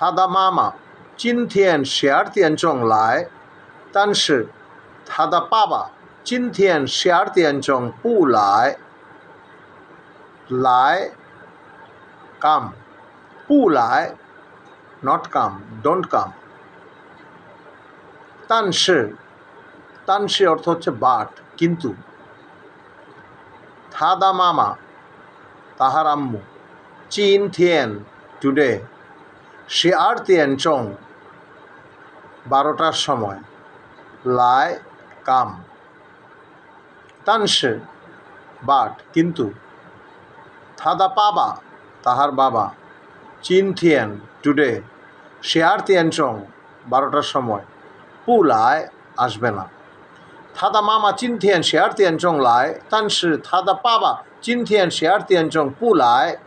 他的妈妈今天12点钟来，但是他的爸爸今天12点钟不来。来 come 不来 not come don't come।但是অর্থ হচ্ছে but কিন্তু। থাদা মামা তাহার আম্মু, 今天 today, 12点钟 12টার সময়, 来 come। 但是 বাট কিন্তু। থাদা বাবা তাহার বাবা, 今天 today, 12点钟 12টার সময়, 不来 আসবে না।他的妈妈今天12点钟来，但是他的爸爸今天12点钟不来。